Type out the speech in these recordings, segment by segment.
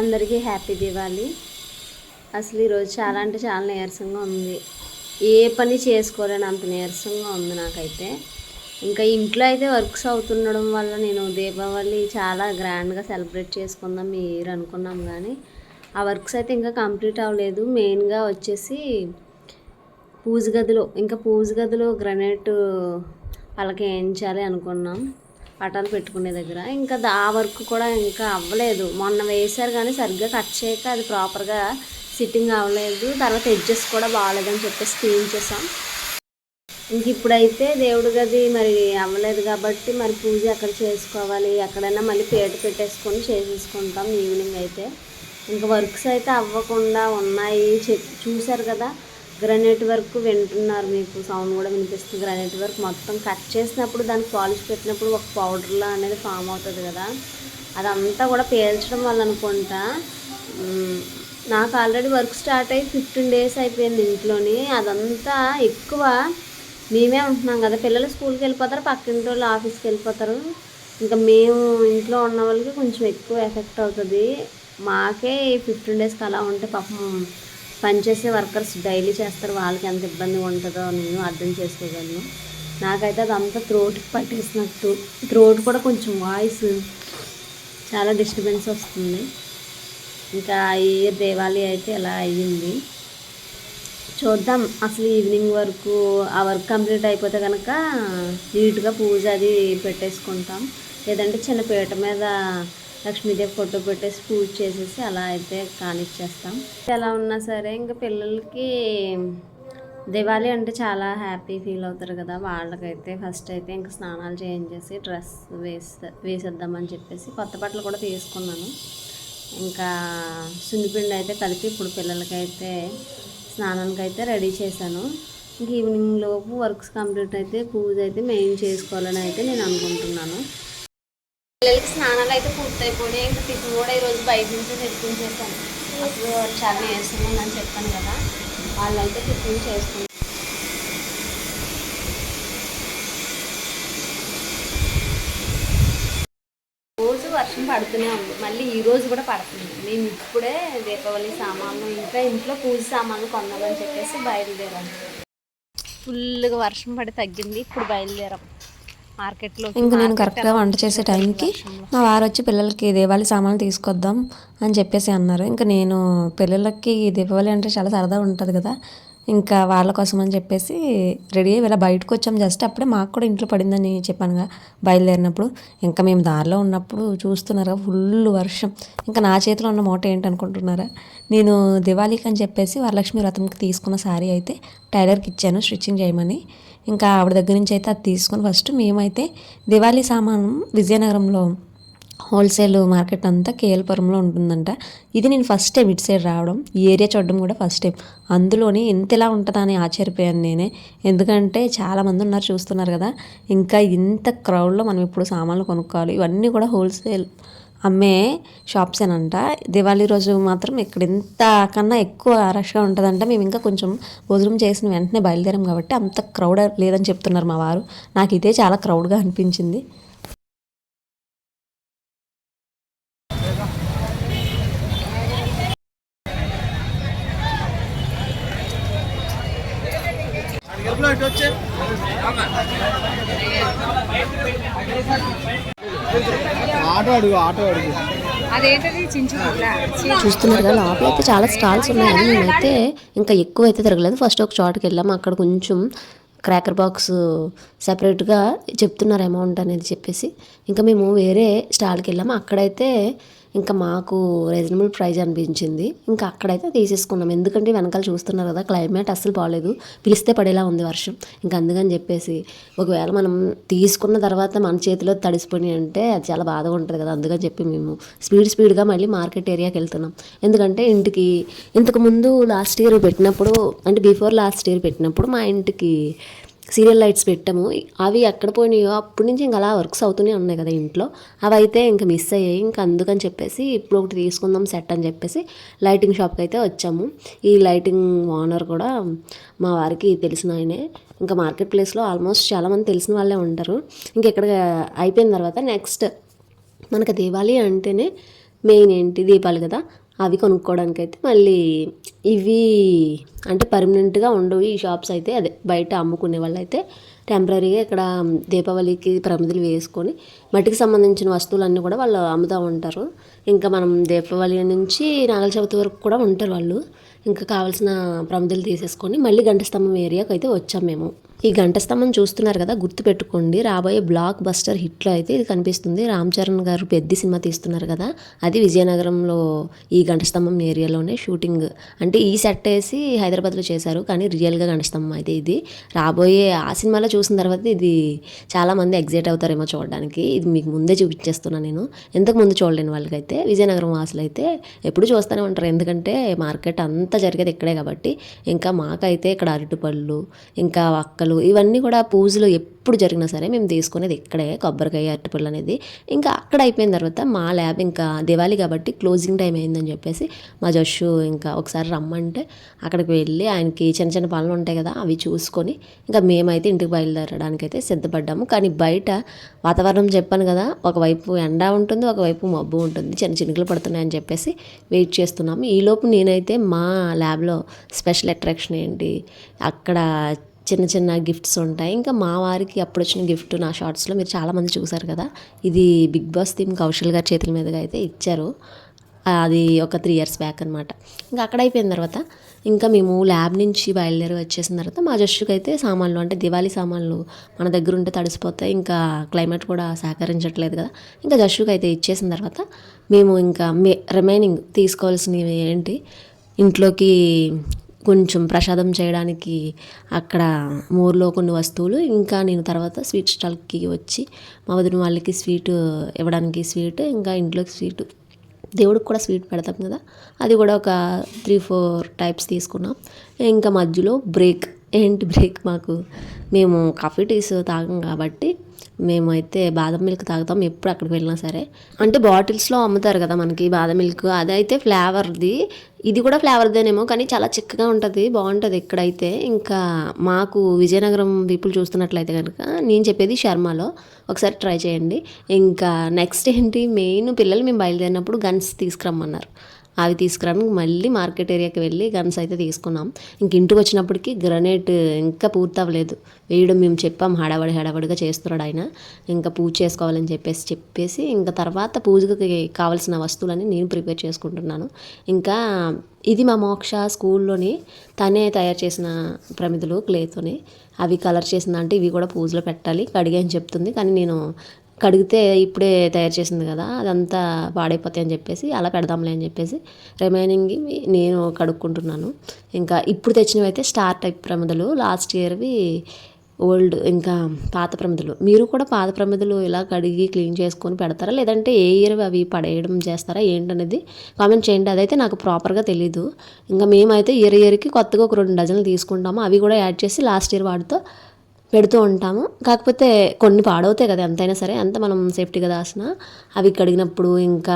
అందరికీ హ్యాపీ దివాళీ. అసలు ఈరోజు చాలా అంటే చాలా నీరసంగా ఉంది. ఏ పని చేసుకోలేని అంత నీరసంగా ఉంది నాకైతే. ఇంకా ఇంట్లో అయితే వర్క్స్ అవుతుండడం వల్ల నేను దీపావళి చాలా గ్రాండ్గా సెలబ్రేట్ చేసుకుందాం ఈ ఇయర్ అనుకున్నాం, కానీ ఆ వర్క్స్ అయితే ఇంకా కంప్లీట్ అవ్వలేదు. మెయిన్గా వచ్చేసి పూజ గదిలో గ్రనైట్ పలక వేయించాలి అనుకున్నాం, పటాలు పెట్టుకునే దగ్గర. ఇంకా ఆ వర్క్ కూడా ఇంకా అవ్వలేదు. మొన్న వేశారు కానీ సరిగ్గా కట్ చేయక అది ప్రాపర్గా సిట్టింగ్ అవ్వలేదు. తర్వాత ఎడ్జెస్ కూడా బాగాలేదని చెప్పేసి క్లీన్ చేసాం. ఇంక ఇప్పుడైతే దేవుడి గది మరి అవ్వలేదు కాబట్టి మరి పూజ ఎక్కడ చేసుకోవాలి, ఎక్కడైనా మళ్ళీ పీట పెట్టేసుకొని చేసేసుకుంటాం ఈవినింగ్ అయితే. ఇంకా వర్క్స్ అయితే అవ్వకుండా ఉన్నాయి. చూశారు కదా, గ్రానైట్ వర్క్ వింటున్నారు, మీకు సౌండ్ కూడా వినిపిస్తుంది. గ్రానైట్ వర్క్ మొత్తం కట్ చేసినప్పుడు దానికి పాలిష్ పెట్టినప్పుడు ఒక పౌడర్లా అనేది ఫామ్ అవుతుంది కదా, అదంతా కూడా పేల్చడం వల్ల అనుకుంటా. నాకు ఆల్రెడీ వర్క్ స్టార్ట్ అయ్యి 15 days అయిపోయింది ఇంట్లోని. అదంతా ఎక్కువ మేమే ఉంటున్నాం కదా, పిల్లలు స్కూల్కి వెళ్ళిపోతారు, పక్కింటి వాళ్ళు ఆఫీస్కి వెళ్ళిపోతారు. ఇంకా మేము ఇంట్లో ఉన్న వాళ్ళకి కొంచెం ఎక్కువ ఎఫెక్ట్ అవుతుంది. మాకే 15 daysకి అలా ఉంటే పాపం పనిచేసే వర్కర్స్ డైలీ చేస్తారు, వాళ్ళకి ఎంత ఇబ్బందిగా ఉంటుందో నేను అర్థం చేసుకోగలను. నాకైతే అదంతా థ్రోట్కి పట్టేసినట్టు, థ్రోట్ కూడా కొంచెం వాయిస్ చాలా డిస్టర్బెన్స్ వస్తుంది. ఇంకా ఈ దివాళీ అయితే ఎలా అయ్యింది చూద్దాం. అసలు ఈవినింగ్ వరకు ఆ వర్క్ కంప్లీట్ అయిపోతే కనుక నీట్గా పూజ అది పెట్టేసుకుంటాం, లేదంటే చిన్న పీట మీద లక్ష్మీదేవి ఫోటో పెట్టేసి పూజ చేసేసి అలా అయితే కానిచ్చేస్తాం. ఎలా ఉన్నా సరే ఇంకా పిల్లలకి దివాళీ అంటే చాలా హ్యాపీ ఫీల్ అవుతారు కదా, వాళ్ళకైతే ఫస్ట్ అయితే ఇంకా స్నానాలు చేయించేసి డ్రెస్ వేసేద్దామని చెప్పేసి కొత్త బట్టలు కూడా తీసుకున్నాను. ఇంకా సున్నిపిండి అయితే కలిపి ఇప్పుడు పిల్లలకైతే స్నానానికి అయితే రెడీ చేశాను. ఇంక ఈవినింగ్ లోపు వర్క్స్ కంప్లీట్ అయితే పూజ అయితే మెయిన్ చేసుకోవాలని అయితే నేను అనుకుంటున్నాను. పిల్లలకి స్నానాలు అయితే పూర్తయిపోయి ఇంకా టిఫిన్ కూడా ఈరోజు బయట నుంచి తెప్పించేసాను. అప్పుడు చాలా వేస్తుందని చెప్పాను కదా, వాళ్ళైతే టిఫిన్ చేసుకుంటారు. రోజు వర్షం పడుతూనే ఉంది, మళ్ళీ ఈరోజు కూడా పడుతుంది. మేము ఇప్పుడే దీపావళి సామాన్లు ఇంకా ఇంట్లో పూజ సామాన్లు కొందామని చెప్పేసి బయలుదేరాం. ఫుల్గా వర్షం పడి తగ్గింది, ఇప్పుడు బయలుదేరాం మార్కెట్లో. ఇంక నేను కరెక్ట్గా వంట చేసే టైంకి మా వారు వచ్చి పిల్లలకి దీపావళి సామాన్లు తీసుకొద్దాం అని చెప్పేసి అన్నారు. ఇంకా నేను పిల్లలకి దీపావళి అంటే చాలా సరదా ఉంటుంది కదా, ఇంకా వాళ్ళ కోసం అని చెప్పేసి రెడీ అయ్యి ఇలా బయటకు వచ్చాము. జస్ట్ అప్పుడే మాకు కూడా ఇంట్లో పడిందని చెప్పానుగా బయలుదేరినప్పుడు. ఇంకా మేము దారిలో ఉన్నప్పుడు చూస్తున్నారా ఫుల్ వర్షం. ఇంకా నా చేతిలో ఉన్న మూట ఏంటనుకుంటున్నారా, నేను దివాళీకి అని చెప్పేసి వరలక్ష్మి వ్రతంకి తీసుకున్న శారీ అయితే టైలర్కి ఇచ్చాను స్టిచ్చింగ్ చేయమని. ఇంకా ఆవిడ దగ్గర నుంచి అయితే అది తీసుకొని ఫస్ట్ మేమైతే దివాళీ సామాను విజయనగరంలో హోల్సేల్ మార్కెట్ అంతా కేఎల్పురంలో ఉంటుందంట. ఇది నేను ఫస్ట్ టైం ఇటు సైడ్ రావడం, ఈ ఏరియా చూడడం కూడా ఫస్ట్ టైం. అందులోని ఇంతలా ఉంటుందా అని ఆశ్చర్యపోయాను నేనే. ఎందుకంటే చాలామంది ఉన్నారు చూస్తున్నారు కదా, ఇంకా ఇంత క్రౌడ్లో మనం ఇప్పుడు సామాన్లు కొనుక్కోవాలి. ఇవన్నీ కూడా హోల్సేల్ అమ్మే షాప్సేనంట. దివాళీ రోజు మాత్రం ఇక్కడ ఇంత కన్నా ఎక్కువ రష్గా ఉంటుందంట. మేము ఇంకా కొంచెం భోజనం చేసిన వెంటనే బయలుదేరాం కాబట్టి అంత క్రౌడ్ లేదని చెప్తున్నారు మా వారు. నాకు ఇదే చాలా క్రౌడ్గా అనిపించింది. చూస్తున్నారు కదా, లోపల అయితే చాలా స్టాల్స్ ఉన్నాయి. మేమైతే ఇంకా ఎక్కువ అయితే తిరగలేదు. ఫస్ట్ ఒక చోటుకి వెళ్ళాము, అక్కడ కొంచెం క్రాకర్ బాక్స్ సెపరేట్గా చెప్తున్నారు అమౌంట్ అనేది చెప్పేసి ఇంకా మేము వేరే స్టాల్కి వెళ్ళాము. అక్కడైతే ఇంకా మాకు రీజనబుల్ ప్రైస్ అనిపించింది. ఇంకా అక్కడైతే తీసేసుకున్నాం. ఎందుకంటే వెనకాల చూస్తున్నారు కదా, క్లైమేట్ అస్సలు బాగాలేదు, పిలిస్తే పడేలా ఉంది వర్షం. ఇంకా అందుకని చెప్పేసి ఒకవేళ మనం తీసుకున్న తర్వాత మన చేతిలో తడిసిపోయి అంటే అది చాలా బాధగా ఉంటుంది కదా, అందుకని చెప్పి మేము స్పీడ్గా మళ్ళీ మార్కెట్ ఏరియాకి వెళ్తున్నాం. ఎందుకంటే ఇంటికి ఇంతకుముందు లాస్ట్ ఇయర్ పెట్టినప్పుడు, అంటే బిఫోర్ లాస్ట్ ఇయర్ పెట్టినప్పుడు మా ఇంటికి సీరియల్ లైట్స్ పెట్టాము. అవి ఎక్కడ పోయినాయో అప్పటి నుంచి ఇంకా అలా వర్క్స్ అవుతూనే ఉన్నాయి కదా ఇంట్లో, అవి అయితే ఇంకా మిస్ అయ్యాయి. ఇంకా అందుకని చెప్పేసి ఇప్పుడు ఒకటి తీసుకుందాం సెట్ అని చెప్పేసి లైటింగ్ షాప్కి అయితే వచ్చాము. ఈ లైటింగ్ ఓనర్ కూడా మా వారికి తెలిసిన ఆయనే. ఇంకా మార్కెట్ ప్లేస్లో ఆల్మోస్ట్ చాలామంది తెలిసిన వాళ్ళే ఉంటారు. ఇంకా ఇక్కడ అయిపోయిన తర్వాత నెక్స్ట్ మనకు దివాళీ అంటేనే మెయిన్ ఏంటి దీపాలు కదా, అవి కొనుక్కోవడానికి అయితే మళ్ళీ ఇవి అంటే పర్మనెంట్గా ఉండవు ఈ షాప్స్ అయితే. అదే బయట అమ్ముకునే వాళ్ళు అయితే టెంపరీగా ఇక్కడ దీపావళికి ప్రమిదలు వేసుకొని మట్టికి సంబంధించిన వస్తువులన్నీ కూడా వాళ్ళు అమ్ముతూ ఉంటారు. ఇంకా మనం దీపావళి నుంచి నాగల చవితి వరకు కూడా ఉంటారు వాళ్ళు. ఇంకా కావాల్సిన ప్రమిదలు తీసేసుకొని మళ్ళీ ఘంటస్తంభం ఏరియాకి అయితే వచ్చాం మేము. ఈ ఘంటస్తంభం చూస్తున్నారు కదా, గుర్తుపెట్టుకోండి, రాబోయే బ్లాక్ బస్టర్ హిట్లో అయితే ఇది కనిపిస్తుంది. రామ్ చరణ్ గారు పెద్ద సినిమా తీస్తున్నారు కదా, అది విజయనగరంలో ఈ ఘంటస్తంభం ఏరియాలోనే షూటింగ్. అంటే ఈ సెట్ వేసి హైదరాబాద్లో చేశారు, కానీ రియల్గా ఘంటస్తంభం అయితే ఇది. రాబోయే ఆ సినిమాలో చూసిన తర్వాత ఇది చాలామంది ఎగ్జైట్ అవుతారేమో చూడడానికి. ఇది మీకు ముందే చూపించేస్తున్నాను నేను, ఇంతకు ముందు చూడలేని వాళ్ళకైతే. విజయనగరం వాసులు అయితే ఎప్పుడు చూస్తూనే ఉంటారు, ఎందుకంటే మార్కెట్ అంతా జరిగేది ఇక్కడే కాబట్టి. ఇంకా మాకైతే ఇక్కడ అరటిపళ్ళు, ఇంకా వక్కలు, ఇవన్నీ కూడా పూజలు ఎప్పుడు జరిగినా సరే మేము తీసుకునేది ఇక్కడే, కొబ్బరికాయ అరటిపళ్ళు అనేది. ఇంకా అక్కడ అయిపోయిన తర్వాత మా ల్యాబ్ ఇంకా దివాళీ కాబట్టి క్లోజింగ్ టైం అయిందని చెప్పేసి మా జస్సు ఇంకా ఒకసారి రమ్మంటే అక్కడికి వెళ్ళి ఆయనకి చిన్న చిన్న పనులు ఉంటాయి కదా అవి చూసుకొని ఇంకా మేమైతే ఇంటికి బయలుదేరడానికి అయితే సిద్ధపడ్డాము. కానీ బయట వాతావరణం చెప్పాను కదా, ఒకవైపు ఎండ ఉంటుంది, ఒకవైపు మబ్బు ఉంటుంది, చిన్న చినుకులు పడుతున్నాయని చెప్పేసి వెయిట్ చేస్తున్నాము. ఈలోపు నేనైతే మా ల్యాబ్లో స్పెషల్ అట్రాక్షన్ ఏంటి, అక్కడ చిన్న చిన్న గిఫ్ట్స్ ఉంటాయి. ఇంకా మా వారికి అప్పుడు వచ్చిన గిఫ్ట్ నా షార్ట్స్లో మీరు చాలామంది చూసారు కదా, ఇది బిగ్ బాస్ థీమ్ కౌశల్ గారి చేతుల మీదుగా అయితే ఇచ్చారు. అది ఒక 3 years బ్యాక్ అనమాట. ఇంకా అక్కడ అయిపోయిన తర్వాత ఇంకా మేము ల్యాబ్ నుంచి బయలుదేరి వచ్చేసిన తర్వాత మా జస్సుకి అయితే సామాన్లు అంటే దివాళీ సామాన్లు మన దగ్గర ఉంటే తడిసిపోతాయి, ఇంకా క్లైమేట్ కూడా సహకరించట్లేదు కదా, ఇంకా జస్సుకి అయితే ఇచ్చేసిన తర్వాత మేము ఇంకా రిమైనింగ్ తీసుకోవాల్సినవి ఏంటి, ఇంట్లోకి కొంచెం ప్రసాదం చేయడానికి అక్కడ మోర్లో కొన్ని వస్తువులు, ఇంకా నేను తర్వాత స్వీట్ స్టాల్కి వచ్చి మా వదిన వాళ్ళకి స్వీట్ ఇవ్వడానికి స్వీట్, ఇంకా ఇంట్లోకి స్వీట్, దేవుడికి కూడా స్వీట్ పెడతాం కదా, అది కూడా ఒక 3-4 టైప్స్ తీసుకున్నాం. ఇంకా మధ్యలో బ్రేక్ ఏంటి బ్రేక్, మేము కాఫీ టీస్ తాగం కాబట్టి మేమైతే బాదం మిల్క్ తాగుతాం ఎప్పుడు అక్కడికి వెళ్ళినా సరే. అంటే బాటిల్స్లో అమ్ముతారు కదా మనకి బాదం మిల్క్, అదైతే ఫ్లేవర్ది, ఇది కూడా ఫ్లేవర్దేనేమో కానీ చాలా చిక్కగా ఉంటుంది, బాగుంటుంది ఇక్కడైతే. ఇంకా మాకు విజయనగరం పీపుల్ చూస్తున్నట్లయితే కనుక నేను చెప్పేది శర్మలో ఒకసారి ట్రై చేయండి. ఇంకా నెక్స్ట్ ఏంటి, మెయిన్ పిల్లలు మేము బయలుదేరినప్పుడు గన్స్ తీసుకురమ్మన్నారు, అవి తీసుకురావడానికి మళ్ళీ మార్కెట్ ఏరియాకి వెళ్ళి గన్స్ అయితే తీసుకున్నాం. ఇంక ఇంటికి వచ్చినప్పటికీ గ్రనేట్ ఇంకా పూర్తి అవ్వలేదు వేయడం. మేము చెప్పాం హడావడిగా చేస్తున్నాడు ఆయన, ఇంకా పూజ చేసుకోవాలని చెప్పేసి ఇంకా తర్వాత పూజకి కావాల్సిన వస్తువులన్నీ నేను ప్రిపేర్ చేసుకుంటున్నాను. ఇంకా ఇది మా మోక్ష స్కూల్లోని తనే తయారు చేసిన ప్రమిదలు క్లేతోని, అవి కలర్ చేసిన అంటే ఇవి కూడా పూజలో పెట్టాలి కడిగి అని చెప్తుంది. కానీ నేను కడిగితే ఇప్పుడే తయారు చేసింది కదా అదంతా పాడైపోతాయి అని చెప్పేసి అలా పెడదాంలే అని చెప్పేసి రిమైనింగ్ నేను కడుక్కుంటున్నాను. ఇంకా ఇప్పుడు తెచ్చినవి అయితే స్టార్ టైప్ ప్రమిదలు, లాస్ట్ ఇయర్వి ఓల్డ్ ఇంకా పాత ప్రమిదలు. మీరు కూడా పాత ప్రమిదలు ఇలా కడిగి క్లీన్ చేసుకొని పెడతారా, లేదంటే ఏ ఇయర్ అవి పడేయడం చేస్తారా ఏంటనేది కామెంట్ చేయండి. అదైతే నాకు ప్రాపర్గా తెలీదు. ఇంకా మేమైతే ఇయర్కి కొత్తగా ఒక 2 డజన్లు తీసుకుంటాము, అవి కూడా యాడ్ చేసి లాస్ట్ ఇయర్ వాటితో పెడుతూ ఉంటాము. కాకపోతే కొన్ని పాడవుతాయి కదా, ఎంతైనా సరే అంత మనం సేఫ్టీగా దాచిన అవి కడిగినప్పుడు ఇంకా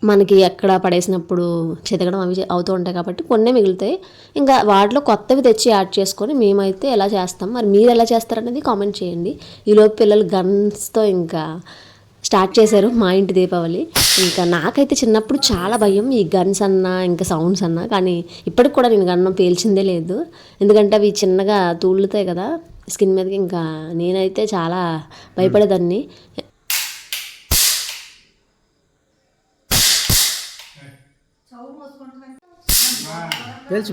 మనకి ఎక్కడ పడేసినప్పుడు చెతకడం అవి అవుతూ ఉంటాయి కాబట్టి కొన్నే మిగులుతాయి. ఇంకా వాటిలో కొత్తవి తెచ్చి యాడ్ చేసుకొని మేమైతే ఎలా చేస్తాం, మరి మీరు ఎలా చేస్తారనేది కామెంట్ చేయండి. ఈలోపు పిల్లలు గన్స్తో ఇంకా స్టార్ట్ చేశారు మా ఇంటి దీపావళి. ఇంకా నాకైతే చిన్నప్పుడు చాలా భయం ఈ గన్స్ అన్నా ఇంకా సౌండ్స్ అన్నా, కానీ ఇప్పటికి కూడా నేను గన్నం పేల్చిందే లేదు, ఎందుకంటే అవి చిన్నగా తూలుతాయి కదా స్కిన్ మీదకి. ఇంకా నేనైతే చాలా భయపడేదాన్ని. పేల్చు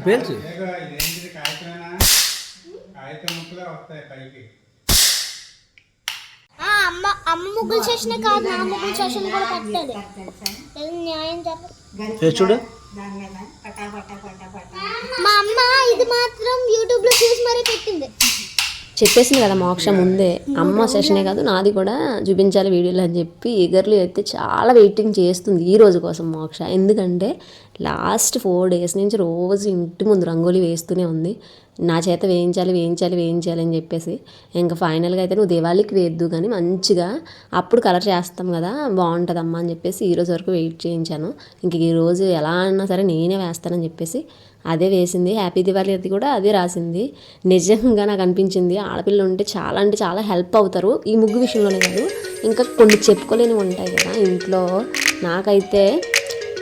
అమ్మ ముగ్గులు చేసిన కాదు, నా ముగ్గులు చేసిన కూడా పెట్టాలి, న్యాయం జరగదు. చూడు మా అమ్మ ఇది మాత్రం యూట్యూబ్ లో చూసి మరీ పెట్టింది. చెప్పేసింది కదా మోక్ష ముందే, అమ్మ సెషనే కాదు నాది కూడా చూపించాలి వీడియోలు అని చెప్పి ఈగర్లీ అయితే చాలా వెయిటింగ్ చేస్తుంది ఈ రోజు కోసం మోక్ష. ఎందుకంటే లాస్ట్ 4 days నుంచి రోజు ఇంటి ముందు రంగోలీ వేస్తూనే ఉంది, నా చేత వేయించాలి అని చెప్పేసి. ఇంకా ఫైనల్గా అయితే నువ్వు దివాళీకి వేయద్దు కానీ మంచిగా అప్పుడు కలర్ చేస్తాం కదా బాగుంటుందమ్మా అని చెప్పేసి ఈరోజు వరకు వెయిట్ చేయించాను. ఇంక ఈరోజు ఎలా అన్నా సరే నేనే వేస్తానని చెప్పేసి అదే వేసింది. హ్యాపీ దివాళీ అది కూడా అదే రాసింది. నిజంగా నాకు అనిపించింది ఆడపిల్లలు ఉంటే చాలా అంటే చాలా హెల్ప్ అవుతారు, ఈ ముగ్గు విషయంలోనే కాదు ఇంకా కొన్ని చెప్పుకోలేనివి ఉంటాయి కదా ఇంట్లో. నాకైతే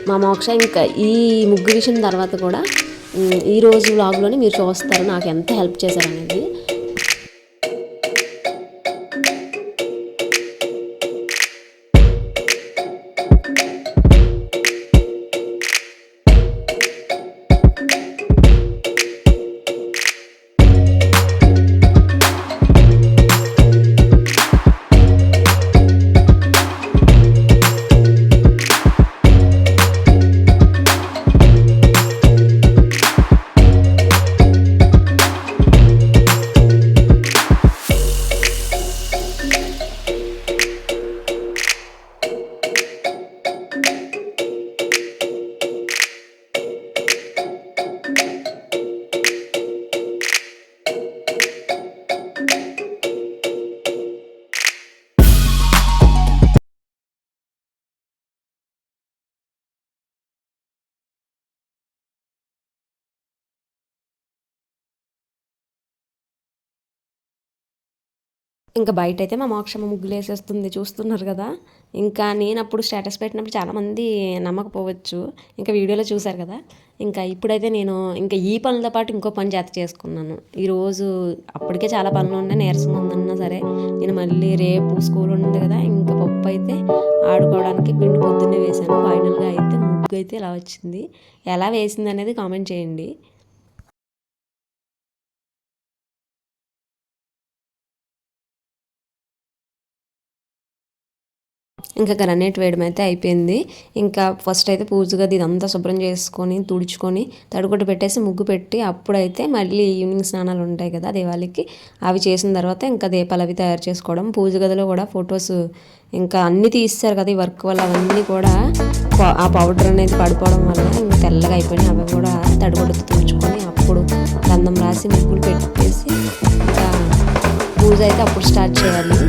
మా మోక్ష ఇంకా ఈ ముగ్గు విషయం తర్వాత కూడా ఈ రోజు వ్లాగ్లోనే మీరు చూస్తారు నాకు ఎంత హెల్ప్ చేశారనేది. ఇంకా బయట అయితే మా మోక్షమ్మ ముగ్గులు వేసేస్తుంది చూస్తున్నారు కదా. ఇంకా నేను అప్పుడు స్టేటస్ పెట్టినప్పుడు చాలామంది నమ్మకపోవచ్చు, ఇంకా వీడియోలో చూశారు కదా. ఇంకా ఇప్పుడైతే నేను ఇంకా ఈ పనులతో పాటు ఇంకో పని జత చేసుకున్నాను. ఈరోజు అప్పటికే చాలా పనులు ఉన్నాయి, నీరసం ఉందన్నా సరే నేను మళ్ళీ రేపు స్కూల్ ఉంది కదా. ఇంకా పప్పు అయితే ఆడుకోవడానికి పిండి పొద్దున్నే వేశాను. ఫైనల్గా అయితే ముగ్గు అయితే ఇలా వచ్చింది. ఎలా వేసింది అనేది కామెంట్ చేయండి. ఇంకా గ్రానైట్ వేయడం అయితే అయిపోయింది. ఇంకా ఫస్ట్ అయితే పూజ గది ఇదంతా శుభ్రం చేసుకొని తుడుచుకొని తడిగుడ్డ పెట్టేసి ముగ్గు పెట్టి అప్పుడైతే మళ్ళీ ఈవినింగ్ స్నానాలు ఉంటాయి కదా దేవాలయకి, అవి చేసిన తర్వాత ఇంకా దీపాలు అవి తయారు చేసుకోవడం. పూజ గదిలో కూడా ఫొటోస్ ఇంకా అన్నీ తీస్తారు కదా ఈ వర్క్ వల్ల, అవన్నీ కూడా ఆ పౌడర్ అనేది పడిపోవడం వల్ల ఇంకా తెల్లగా అయిపోయినాయి. అవి కూడా తడిగుడ్డతో తుడుచుకొని అప్పుడు గంధం రాసి ముగ్గులు పెట్టేసి ఇంకా పూజ అయితే అప్పుడు స్టార్ట్ చేయాలి.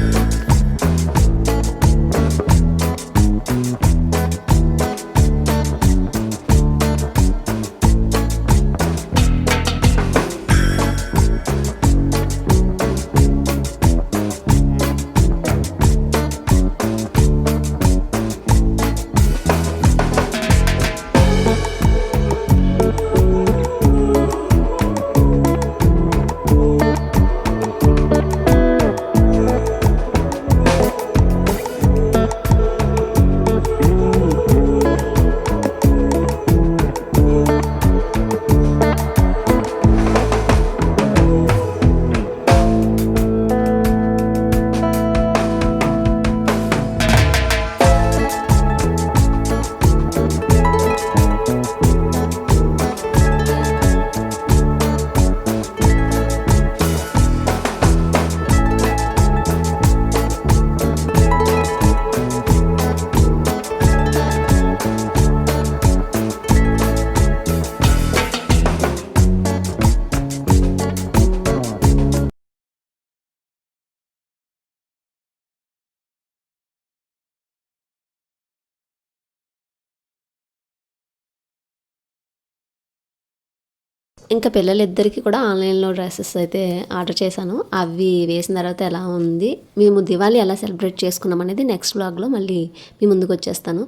ఇంకా పిల్లలిద్దరికీ కూడా ఆన్లైన్లో డ్రెస్సెస్ అయితే ఆర్డర్ చేశాను. అవి వేసిన తర్వాత ఎలా ఉంది, మేము దివాళీ ఎలా సెలబ్రేట్ చేసుకున్నాం అనేది నెక్స్ట్ వ్లాగ్లో మళ్ళీ మీ ముందుకు వచ్చేస్తాను.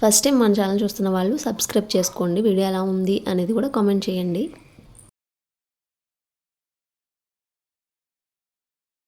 ఫస్ట్ టైం మన ఛానల్ చూస్తున్న వాళ్ళు సబ్స్క్రైబ్ చేసుకోండి. వీడియో ఎలా ఉంది అనేది కూడా కామెంట్ చేయండి.